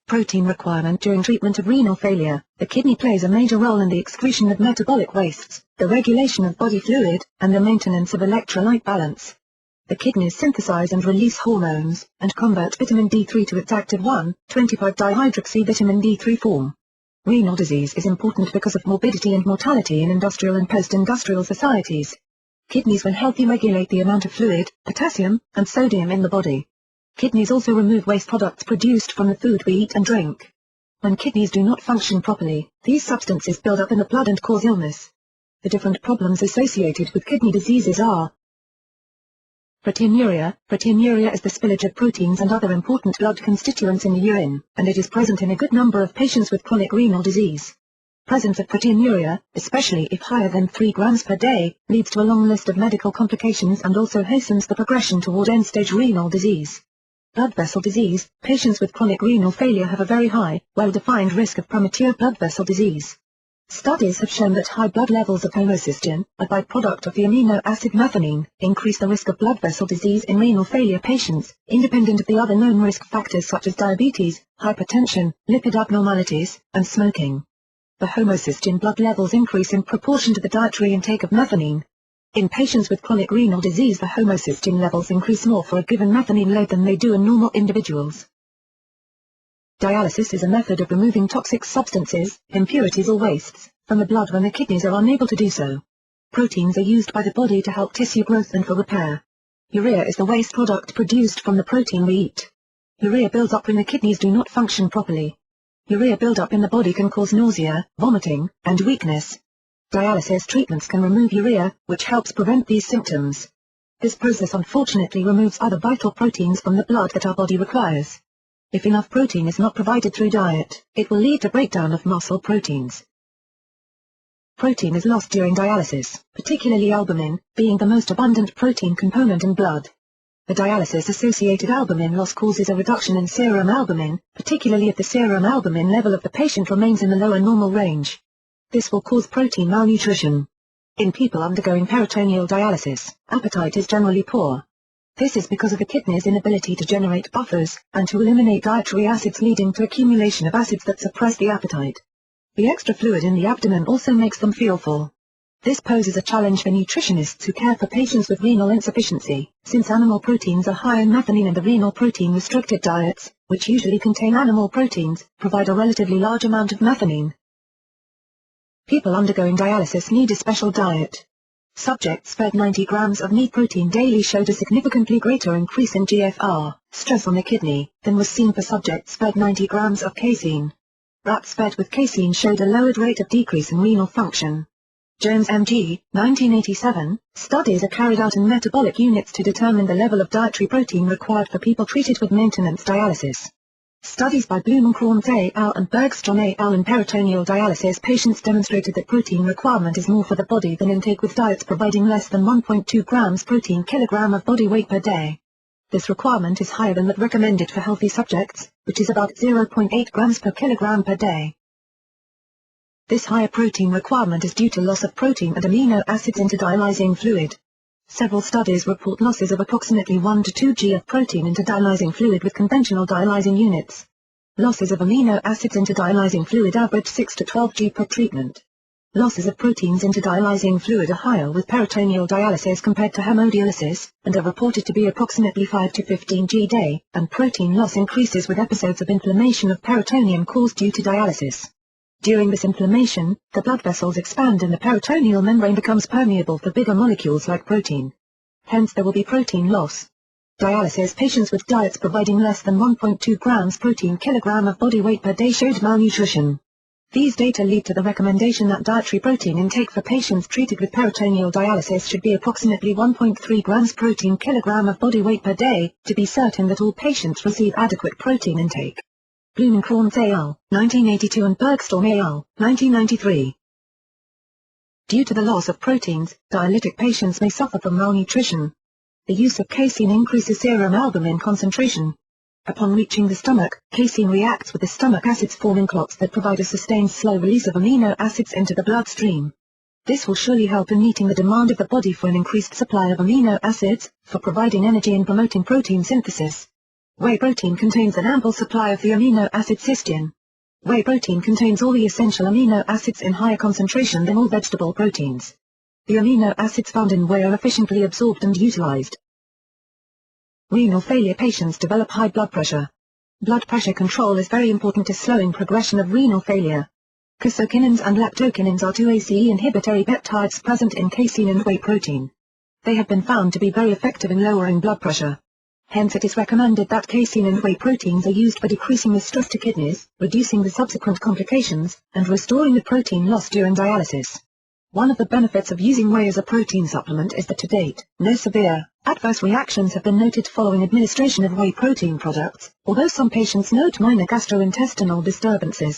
Protein requirement during treatment of renal failure. The kidney plays a major role in the excretion of metabolic wastes, the regulation of body fluid, and the maintenance of electrolyte balance. The kidneys synthesize and release hormones, and convert vitamin D3 to its active 1,25-dihydroxyvitamin D3 form. Renal disease is important because of morbidity and mortality in industrial and post-industrial societies. Kidneys when healthy regulate the amount of fluid, potassium, and sodium in the body. Kidneys also remove waste products produced from the food we eat and drink. When kidneys do not function properly, these substances build up in the blood and cause illness. The different problems associated with kidney diseases are proteinuria. Proteinuria is the spillage of proteins and other important blood constituents in the urine, and it is present in a good number of patients with chronic renal disease. Presence of proteinuria, especially if higher than 3 grams per day, leads to a long list of medical complications and also hastens the progression toward end-stage renal disease. Blood vessel disease. Patients with chronic renal failure have a very high, well-defined risk of premature blood vessel disease. Studies have shown that high blood levels of homocysteine, a byproduct of the amino acid methionine, increase the risk of blood vessel disease in renal failure patients, independent of the other known risk factors such as diabetes, hypertension, lipid abnormalities, and smoking. The homocysteine blood levels increase in proportion to the dietary intake of methionine. In patients with chronic renal disease, the homocysteine levels increase more for a given methionine load than they do in normal individuals. Dialysis is a method of removing toxic substances, impurities or wastes, from the blood when the kidneys are unable to do so. Proteins are used by the body to help tissue growth and for repair. Urea is the waste product produced from the protein we eat. Urea builds up when the kidneys do not function properly. Urea buildup in the body can cause nausea, vomiting, and weakness. Dialysis treatments can remove urea, which helps prevent these symptoms. This process unfortunately removes other vital proteins from the blood that our body requires. If enough protein is not provided through diet, it will lead to breakdown of muscle proteins. Protein is lost during dialysis, particularly albumin, being the most abundant protein component in blood. The dialysis-associated albumin loss causes a reduction in serum albumin, particularly if the serum albumin level of the patient remains in the lower normal range. This will cause protein malnutrition. In people undergoing peritoneal dialysis, appetite is generally poor. This is because of the kidney's inability to generate buffers, and to eliminate dietary acids, leading to accumulation of acids that suppress the appetite. The extra fluid in the abdomen also makes them feel full. This poses a challenge for nutritionists who care for patients with renal insufficiency, since animal proteins are high in methionine and the renal protein-restricted diets, which usually contain animal proteins, provide a relatively large amount of methionine. People undergoing dialysis need a special diet. Subjects fed 90 grams of meat protein daily showed a significantly greater increase in GFR, stress on the kidney, than was seen for subjects fed 90 grams of casein. Rats fed with casein showed a lowered rate of decrease in renal function. Jones M.G., 1987, studies are carried out in metabolic units to determine the level of dietary protein required for people treated with maintenance dialysis. Studies by Blumenkranz et al. And Bergstrom et al. In peritoneal dialysis patients demonstrated that protein requirement is more for the body than intake with diets providing less than 1.2 grams protein kilogram of body weight per day. This requirement is higher than that recommended for healthy subjects, which is about 0.8 grams per kilogram per day. This higher protein requirement is due to loss of protein and amino acids into dialysing fluid. Several studies report losses of approximately 1 to 2 g of protein into dialysing fluid with conventional dialysing units. Losses of amino acids into dialysing fluid average 6 to 12 g per treatment. Losses of proteins into dialysing fluid are higher with peritoneal dialysis compared to hemodialysis, and are reported to be approximately 5 to 15 g day, and protein loss increases with episodes of inflammation of peritoneum caused due to dialysis. During this inflammation, the blood vessels expand and the peritoneal membrane becomes permeable for bigger molecules like protein. Hence there will be protein loss. Dialysis patients with diets providing less than 1.2 grams protein kilogram of body weight per day showed malnutrition. These data lead to the recommendation that dietary protein intake for patients treated with peritoneal dialysis should be approximately 1.3 grams protein kilogram of body weight per day, to be certain that all patients receive adequate protein intake. Blumenkranz et al., 1982 and Bergstrom et al., 1993. Due to the loss of proteins, dialytic patients may suffer from malnutrition. The use of casein increases serum albumin concentration. Upon reaching the stomach, casein reacts with the stomach acids forming clots that provide a sustained slow release of amino acids into the bloodstream. This will surely help in meeting the demand of the body for an increased supply of amino acids, for providing energy and promoting protein synthesis. Whey protein contains an ample supply of the amino acid cysteine. Whey protein contains all the essential amino acids in higher concentration than all vegetable proteins. The amino acids found in whey are efficiently absorbed and utilized. Renal failure patients develop high blood pressure. Blood pressure control is very important to slowing progression of renal failure. Caseokinins and lactokinins are two ACE inhibitory peptides present in casein and whey protein. They have been found to be very effective in lowering blood pressure. Hence it is recommended that casein and whey proteins are used for decreasing the stress to kidneys, reducing the subsequent complications, and restoring the protein lost during dialysis. One of the benefits of using whey as a protein supplement is that to date, no severe, adverse reactions have been noted following administration of whey protein products, although some patients note minor gastrointestinal disturbances.